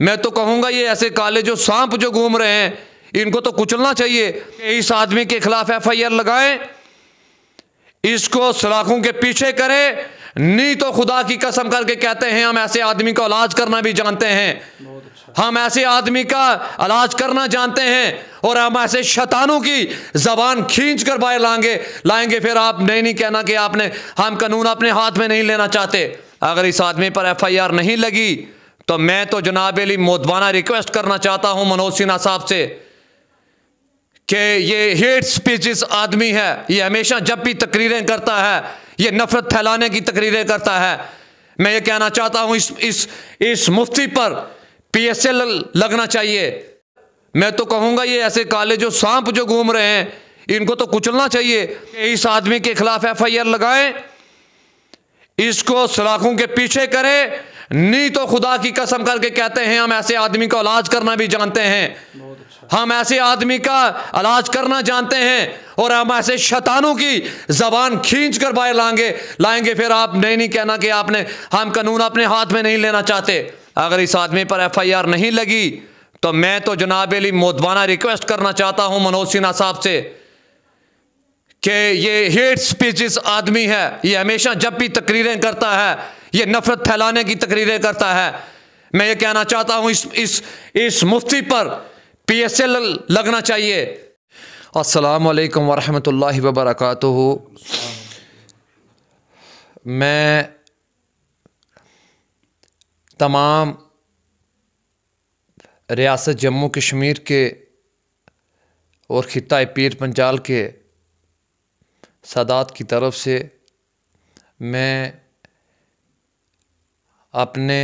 मैं तो कहूँगा ये ऐसे काले जो सांप जो घूम रहे हैं इनको तो कुचलना चाहिए। इस आदमी के खिलाफ FIR लगाएं, इसको सलाखों के पीछे करें, नहीं तो खुदा की कसम करके कहते हैं हम ऐसे आदमी का इलाज करना भी जानते हैं। हम ऐसे आदमी का इलाज करना जानते हैं और हम ऐसे शैतानों की जबान खींच कर बाहर लाएंगे। फिर आप नहीं कहना कि हम कानून अपने हाथ में नहीं लेना चाहते। अगर इस आदमी पर FIR नहीं लगी तो मैं तो जनाब अली मोदबाना रिक्वेस्ट करना चाहता हूं मनोज सिन्हा साहब से कि ये हेट स्पीचेस आदमी है, ये हमेशा जब भी तकरीरें करता है ये नफरत फैलाने की तकरीरें करता है। मैं ये कहना चाहता हूं इस मुफ्ती पर PSA लगना चाहिए। मैं तो कहूँगा ये ऐसे काले जो सांप जो घूम रहे हैं इनको तो कुचलना चाहिए। इस आदमी के खिलाफ FIR लगाएं, इसको सलाखों के पीछे करें, नहीं तो खुदा की कसम करके कहते हैं हम ऐसे आदमी का इलाज करना भी जानते हैं। हम ऐसे आदमी का इलाज करना जानते हैं और हम ऐसे शैतानों की जबान खींच कर बाहर लाएंगे। फिर आप नहीं कहना कि हम कानून अपने हाथ में नहीं लेना चाहते। अगर इस आदमी पर FIR नहीं लगी तो मैं तो जनाब अली मोदबाना रिक्वेस्ट करना चाहता हूं मनोज सिन्हा साहब से कि ये हेट स्पीचेस आदमी है, ये हमेशा जब भी तकरीरें करता है ये नफरत फैलाने की तकरीरें करता है। मैं ये कहना चाहता हूं इस मुफ्ती पर PSA लगना चाहिए। अस्सलाम वालेकुम वरहमतुल्लाहि वबरकातुहू। मैं तमाम रियासत जम्मू कश्मीर के और खित्ता पीर पंजाल के सादात की तरफ से मैं अपने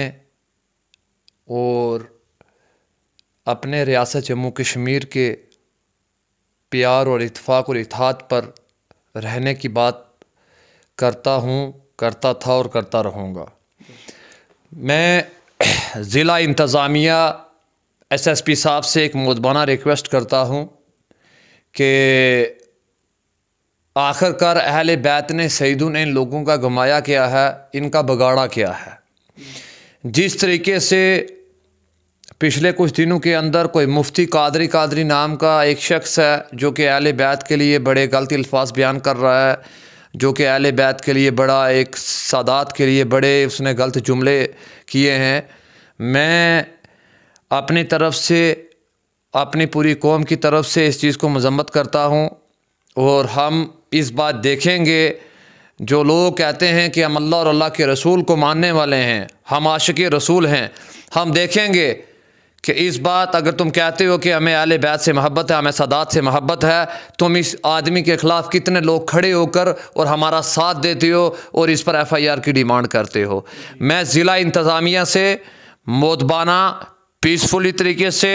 रियासत जम्मू कश्मीर के प्यार और इत्तेफाक और इत्तेहाद पर रहने की बात करता हूँ, करता था और करता रहूँगा। मैं ज़िला इंतज़ामिया SSP साहब से एक मोदबाना रिक्वेस्ट करता हूँ कि आखिरकार अहले बैत ने सईदों ने इन लोगों का गमाया क्या है, इनका बगाड़ा क्या है। जिस तरीके से पिछले कुछ दिनों के अंदर कोई मुफ्ती कादरी नाम का एक शख्स है जो कि अहले बैत के लिए बड़े गलत अल्फाज बयान कर रहा है, जो कि अहले बैत के लिए बड़ा एक सादात के लिए बड़े उसने गलत जुमले किए हैं। मैं अपनी तरफ से अपनी पूरी कौम की तरफ से इस चीज़ को मजम्मत करता हूँ और हम इस बात देखेंगे जो लोग कहते हैं कि हम अल्लाह और अल्लाह के रसूल को मानने वाले हैं, हम आशिक़ रसूल हैं, हम देखेंगे कि इस बात अगर तुम कहते हो कि हमें अहले बैत से मोहब्बत है, हमें सादात से मोहब्बत है, तुम इस आदमी के ख़िलाफ़ कितने लोग खड़े होकर और हमारा साथ देते हो और इस पर FIR की डिमांड करते हो। मैं ज़िला इंतज़ामिया से मोदबाना पीसफुली तरीके से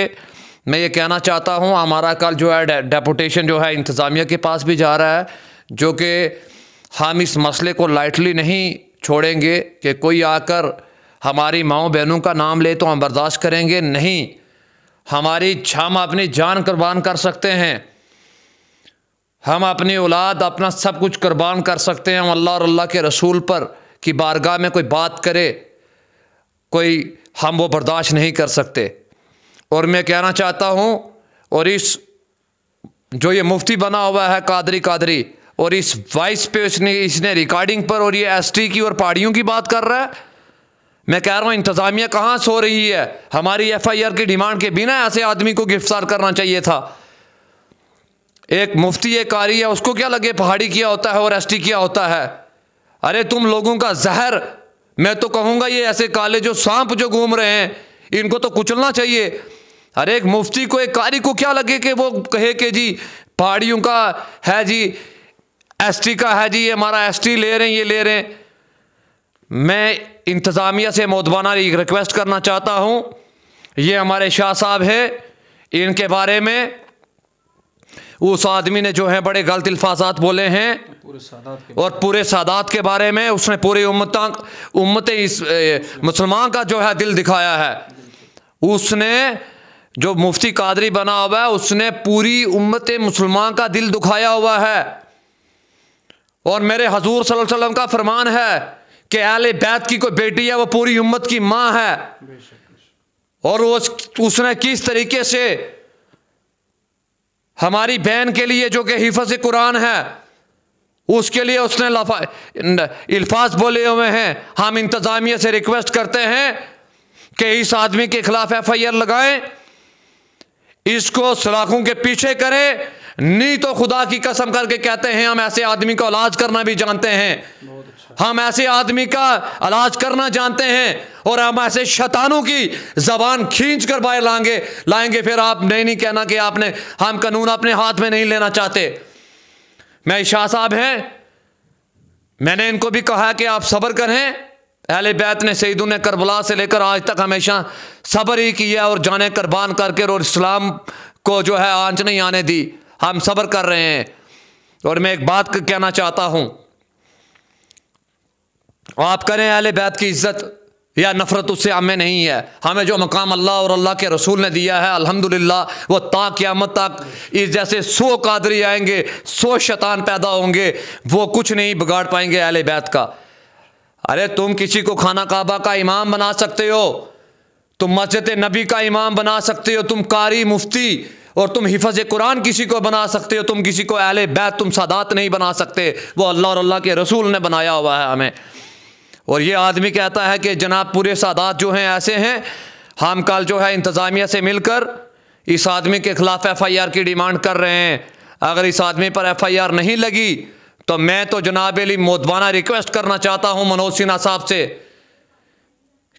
मैं ये कहना चाहता हूँ, हमारा कल जो है डेपुटेशन जो है इंतज़ामिया के पास भी जा रहा है, जो कि हम इस मसले को लाइटली नहीं छोड़ेंगे कि कोई आकर हमारी माओ बहनों का नाम ले तो हम बर्दाश्त करेंगे नहीं। हम अपनी जान कुर्बान कर सकते हैं, हम अपनी औलाद अपना सब कुछ कुर्बान कर सकते हैं। हम अल्लाह और अल्लाह के रसूल पर की बारगाह में कोई बात करे हम वो बर्दाश्त नहीं कर सकते। और मैं कहना चाहता हूँ, और इस जो ये मुफ्ती बना हुआ है कादरी और इस वॉइस पे इसने रिकॉर्डिंग पर और ये ST की और पहाड़ियों की बात कर रहा है। मैं कह रहा हूँ इंतज़ामिया कहाँ सो रही है। हमारी FIR की डिमांड के बिना ऐसे आदमी को गिरफ्तार करना चाहिए था। एक मुफ्ती एक कारी है, उसको क्या लगे पहाड़ी किया होता है और ST किया होता है। अरे तुम लोगों का जहर, मैं तो कहूँगा ये ऐसे काले जो सांप जो घूम रहे हैं इनको तो कुचलना चाहिए। अरे एक मुफ्ती को एक कारी को क्या लगे कि वो कहे कि जी पहाड़ियों का है जी, ST का है जी, ये हमारा ST ले रहे हैं, ये ले रहे हैं। मैं इंतज़ामिया से मोदबाना रिक्वेस्ट करना चाहता हूँ, ये हमारे शाह साहब है, इनके बारे में उस आदमी ने जो है बड़े गलत अल्फाज़ात बोले हैं और पूरे सादात के बारे में उसने पूरी उम्मत इस मुसलमान का जो है दिल दिखाया है। उसने जो मुफ्ती कादरी बना हुआ है उसने पूरी उम्मत मुसलमान का दिल दुखाया हुआ है। और मेरे हजूर सल्लल्लाहु अलैहि वसल्लम का फरमान है कि अहले बैत की कोई बेटी है वो पूरी उम्मत की माँ है। और उसने किस तरीके से हमारी बहन के लिए जो कि हिफ़्ज़ कुरान है उसके लिए उसने अल्फाज बोले हुए हैं। हम इंतज़ामिया से रिक्वेस्ट करते हैं कि इस आदमी के खिलाफ FIR लगाएं, इसको सलाखों के पीछे करें, नहीं तो खुदा की कसम करके कहते हैं हम ऐसे आदमी का इलाज करना भी जानते हैं। हम ऐसे आदमी का इलाज करना जानते हैं और हम ऐसे शैतानों की जबान खींच कर बाहर लाएंगे। फिर आप नहीं कहना कि हम कानून अपने हाथ में नहीं लेना चाहते। मैं शाह साहब हैं, मैंने इनको भी कहा कि आप सब्र करें। अहले बैत ने सईदों ने करबला से लेकर आज तक हमेशा सब्र ही किया और जाने कुर्बान करके और इस्लाम को जो है आंच नहीं आने दी। हम सब्र कर रहे हैं। और मैं एक बात कहना चाहता हूं, आप करें अहले बैत की इज्जत या नफरत, उससे हमें नहीं है। हमें जो मकाम अल्लाह और अल्लाह के रसूल ने दिया है अल्हम्दुलिल्लाह, वो ता क़यामत तक इस जैसे 100 कादरी आएंगे, 100 शैतान पैदा होंगे, वो कुछ नहीं बिगाड़ पाएंगे अहले बैत का। अरे तुम किसी को खाना काबा का इमाम बना सकते हो, तुम मस्जिद नबी का इमाम बना सकते हो, तुम कारी मुफ्ती और तुम हिफ़्ज़ कुरान किसी को बना सकते हो, तुम किसी को अहले बैत तुम सादात नहीं बना सकते। वो अल्लाह और अल्लाह के रसूल ने बनाया हुआ है हमें। और ये आदमी कहता है कि जनाब पूरे सादात जो हैं ऐसे हैं। हम कल जो है इंतज़ामिया से मिलकर इस आदमी के ख़िलाफ़ FIR की डिमांड कर रहे हैं। अगर इस आदमी पर FIR नहीं लगी तो मैं तो जनाब अली मोदबाना रिक्वेस्ट करना चाहता हूँ मनोज सिन्हा साहब से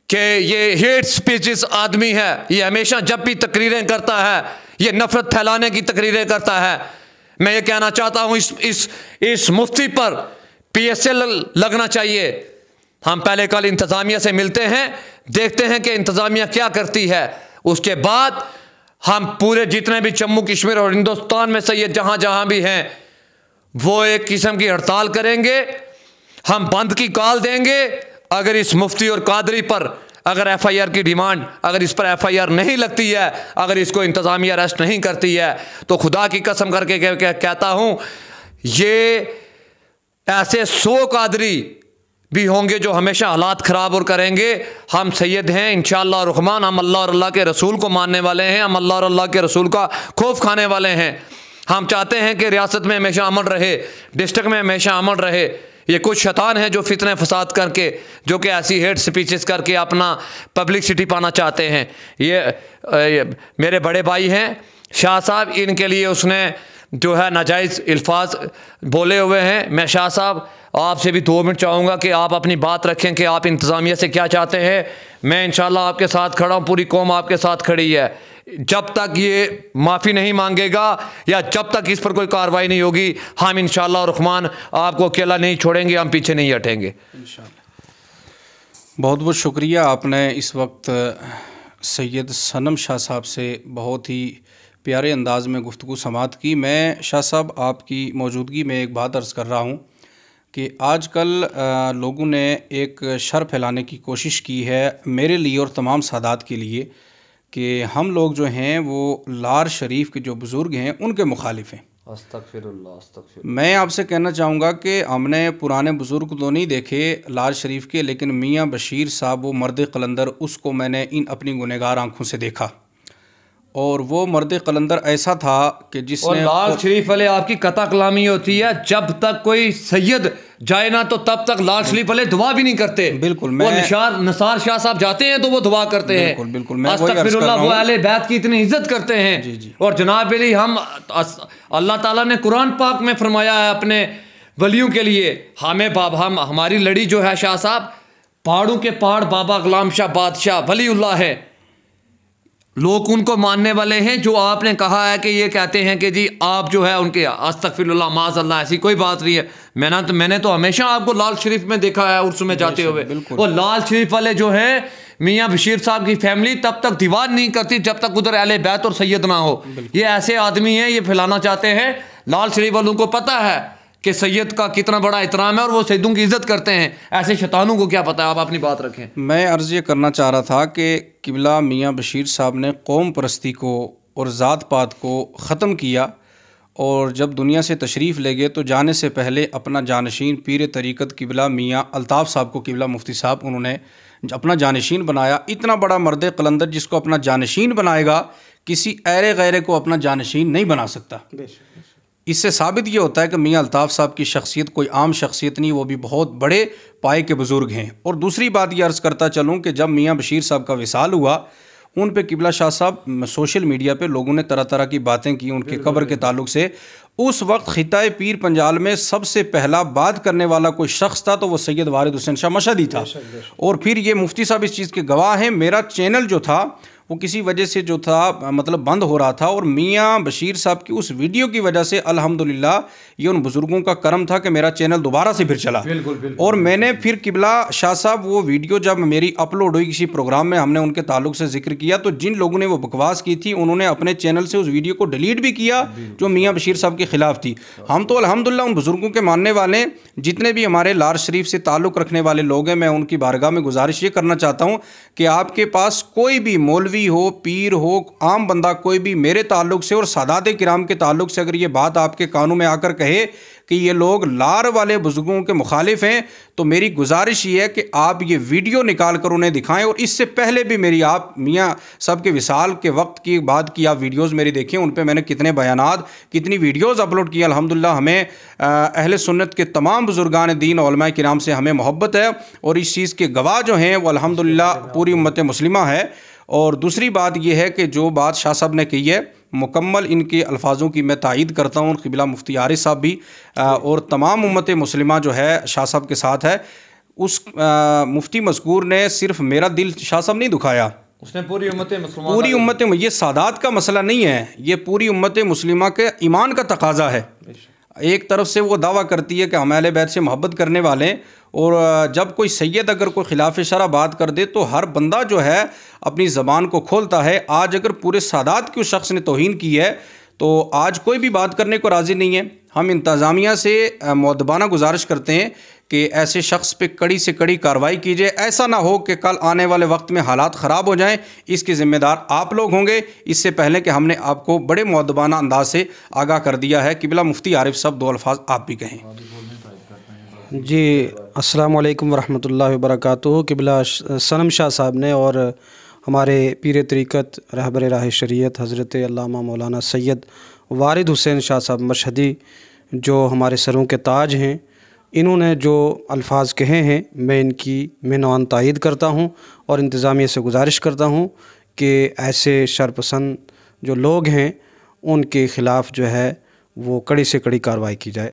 कि ये हेट स्पीचेस आदमी है, ये हमेशा जब भी तकरीरें करता है ये नफ़रत फैलाने की तकरीरें करता है। मैं ये कहना चाहता हूँ इस मुफ्ती पर PSA लगना चाहिए। हम पहले कल इंतज़ामिया से मिलते हैं, देखते हैं कि इंतज़ामिया क्या करती है। उसके बाद हम पूरे जितने भी जम्मू कश्मीर और हिंदुस्तान में से ये जहाँ जहाँ भी हैं वो एक किस्म की हड़ताल करेंगे, हम बंद की कॉल देंगे। अगर इस मुफ्ती और कादरी पर अगर FIR की डिमांड, अगर इस पर FIR नहीं लगती है, अगर इसको इंतज़ामिया अरेस्ट नहीं करती है, तो खुदा की कसम करके कहता हूँ ये ऐसे 100 कादरी भी होंगे जो हमेशा हालात ख़राब और करेंगे। हम सैयद हैं इंशाअल्लाह रहमान, हम अल्लाह और अल्लाह के रसूल को मानने वाले हैं, हम अल्लाह और अल्लाह के रसूल का खौफ खाने वाले हैं। हम चाहते हैं कि रियासत में हमेशा अमन रहे, डिस्ट्रिक्ट में हमेशा अमन रहे। ये कुछ शैतान हैं जो फितने फसाद करके, जो कि ऐसी हेट स्पीचेस करके अपना पब्लिसिटी पाना चाहते हैं। ये मेरे बड़े भाई हैं शाह साहब, इनके लिए उसने जो है नाजायज़ अल्फाज बोले हुए हैं। मैं शाह साहब आपसे भी 2 मिनट चाहूँगा कि आप अपनी बात रखें कि आप इंतज़ामिया से क्या चाहते हैं। मैं इंशाअल्लाह आपके साथ खड़ा हूँ, पूरी कौम आपके साथ खड़ी है। जब तक ये माफ़ी नहीं मांगेगा या जब तक इस पर कोई कार्रवाई नहीं होगी, हम इंशाअल्लाह रहमान आपको अकेला नहीं छोड़ेंगे, हम पीछे नहीं हटेंगे इंशाअल्लाह। बहुत बहुत शुक्रिया। आपने इस वक्त सैयद सनम शाह साहब से बहुत ही प्यारे अंदाज़ में गुफ्तगू समात की। मैं शाह साहब आपकी मौजूदगी में एक बात अर्ज़ कर रहा हूँ कि आजकल लोगों ने एक शर फैलाने की कोशिश की है मेरे लिए और तमाम सादात के लिए कि हम लोग जो हैं वो लार शरीफ के जो बुज़ुर्ग हैं उनके मुखालिफ हैं। अस्तगफिरुल्लाह। मैं आपसे कहना चाहूँगा कि हमने पुराने बुज़ुर्ग तो नहीं देखे लार शरीफ के, लेकिन मियाँ बशीर साहब वो मर्द कलंदर, उसको मैंने इन अपनी गुनहगार आँखों से देखा। और वो मर्द कलंदर ऐसा था कि जिसने लाल शरीफ वाले आपकी कता कलामी होती है, जब तक कोई सैयद जाए ना तो तब तक लाल शरीफ वाले दुआ भी नहीं करते। बिल्कुल, वो नसार शाह साहब जाते हैं तो वो दुआ करते हैं। बिल्कुल बिल्कुल, मैं अस्तगफिरुल्लाह, वो अहले बैत की इतनी इज्जत करते हैं। जी जी। और जनाब अली हम अल्लाह ताला ने कुरान पाक में फरमाया है अपने वलियों के लिए, हम हमारी लड़ी जो है शाह साहब, पहाड़ों के पहाड़ बाबा गुलाम शाह बादशाह वलीउल्लाह है। लोग उनको मानने वाले हैं जो आपने कहा है कि ये कहते हैं कि जी आप जो है उनके अस्तगफिरुल्लाह माज़अल्लाह, ऐसी कोई बात नहीं है। मैंने तो हमेशा आपको लाल शरीफ में देखा है उर्स में जाते हुए। वो लाल शरीफ वाले जो है मियाँ बशीर साहब की फैमिली तब तक दीवार नहीं करती जब तक उधर अहले बैत और सैयद ना हो। ये ऐसे आदमी हैं, ये फैलाना चाहते हैं। लाल शरीफ वालों को पता है कि सैयद का कितना बड़ा एहतराम है और वो सैयदों की इज्जत करते हैं। ऐसे शैतानों को क्या पता है। आप अपनी बात रखें। मैं अर्ज़ ये करना चाह रहा था कि किबला मियाँ बशीर साहब ने कौम परस्ती को और ज़ात पात को ख़त्म किया और जब दुनिया से तशरीफ़ ले गए तो जाने से पहले अपना जानशीन पीर तरीक़त किबला मियाँ अल्ताफ़ साहब को किबला मुफ्ती साहब उन्होंने अपना जानशीन बनाया। इतना बड़ा मर्द कलंदर जिसको अपना जानशीन बनाएगा, किसी ऐरे गैरे को अपना जानशीन नहीं बना सकता। इससे साबित ये होता है कि मियाँ अल्ताफ़ साहब की शख्सियत कोई आम शख्सियत नहीं, वो भी बहुत बड़े पाए के बुज़ुर्ग हैं। और दूसरी बात ये अर्ज़ करता चलूँ कि जब मियाँ बशीर साहब का विसाल हुआ, उन पे किबला शाह साहब सोशल मीडिया पे लोगों ने तरह तरह की बातें की उनके कब्र के ताल्लुक से। उस वक्त खिताए पीर पंजाल में सबसे पहला बात करने वाला कोई शख्स था तो वो सैयद वारिद हुसैन शाह मशहदी था। और फिर ये मुफ्ती साहब इस चीज़ के गवाह हैं। मेरा चैनल जो था वो किसी वजह से जो था मतलब बंद हो रहा था, और मियाँ बशीर साहब की उस वीडियो की वजह से अल्हम्दुलिल्लाह ये उन बुज़ुर्गों का करम था कि मेरा चैनल दोबारा से फिर चला। और मैंने फिर किबला शाह साहब वो वीडियो जब मेरी अपलोड हुई किसी प्रोग्राम में, हमने उनके ताल्लुक से जिक्र किया, तो जिन लोगों ने वो बकवास की थी उन्होंने अपने चैनल से उस वीडियो को डिलीट भी किया जो मियाँ बशीर साहब के ख़िलाफ़ थी। हम तो अल्हम्दुलिल्लाह उन बुज़ुर्गों के मानने वाले, जितने भी हमारे लार शरीफ से ताल्लुक़ रखने वाले लोग हैं, मैं उनकी बारगाह में गुजारिश ये करना चाहता हूँ कि आपके पास कोई भी मौलवी हो, पीर हो, आम बंदा कोई भी मेरे ताल्लुक़ से और सादात किराम के ताल्लुक़ से अगर ये बात आपके कानों में आकर कहे कि ये लोग लार वाले बुज़ुर्गों के मुखालिफ हैं, तो मेरी गुजारिश ये है कि आप ये वीडियो निकाल कर उन्हें दिखाएं। और इससे पहले भी मेरी आप मियाँ साहब के विसाल के वक्त की बात की आप वीडियोज़ मेरी देखें, उन पर मैंने कितने बयानात, कितनी वीडियोज़ अपलोड की। अल्हम्दुलिल्लाह हमें अहले सुन्नत के तमाम बुज़ुर्गान दीन और उलमाए किराम से हमें मोहब्बत है, और इस चीज़ के गवाह जो हैं वो अल्हम्दुलिल्लाह पूरी उम्मत मुस्लिमा है। और दूसरी बात यह है कि जो बात शाह साहब ने कही है, मुकम्मल इनके अल्फाजों की मैं तायीद करता हूँ। क़िबला मुफ्ती आरिफ साहब भी और तमाम उम्मत मुस्लिमा जो है शाह साहब के साथ है। उस मुफ्ती मज़कूर ने सिर्फ मेरा दिल शाह साहब नहीं दुखाया, उसने पूरी उम्मत ये सादात का मसला नहीं है, ये पूरी उम्मत मुस्लिमा के ईमान का तकाजा है। एक तरफ से वो दावा करती है कि हम अहले बैत से मोहब्बत करने वाले हैं, और जब कोई सैयद अगर कोई खिलाफ शरा बात कर दे तो हर बंदा जो है अपनी ज़बान को खोलता है। आज अगर पूरे सादात के उस शख्स ने तौहीन की है तो आज कोई भी बात करने को राज़ी नहीं है। हम इंतज़ामिया से मुअद्दबाना गुजारिश करते हैं कि ऐसे शख्स पे कड़ी से कड़ी कार्रवाई कीजिए। ऐसा ना हो कि कल आने वाले वक्त में हालात ख़राब हो जाएं, इसके ज़िम्मेदार आप लोग होंगे। इससे पहले कि हमने आपको बड़े मुअद्दबाना अंदाज से आगाह कर दिया है। क़िबला मुफ्ती आरिफ साहब दो अल्फाज आप भी कहें। जी, अस्सलामु अलैकुम वरहमतुल्लाहि वबरकातुहू। क़िबला सनम शाह साहब ने और हमारे पीर तरीक़त रहबर राह शरीयत हज़रत अल्लामा मौलाना सैयद वारिद हुसैन शाह साहब मशहदी, जो हमारे सरों के ताज हैं, इन्होंने जो अल्फाज कहे हैं मैं इनकी मिनवान तायीद करता हूँ और इंतज़ामिया से गुजारिश करता हूँ कि ऐसे शरपसंद जो लोग हैं उनके ख़िलाफ़ जो है वो कड़ी से कड़ी कार्रवाई की जाए।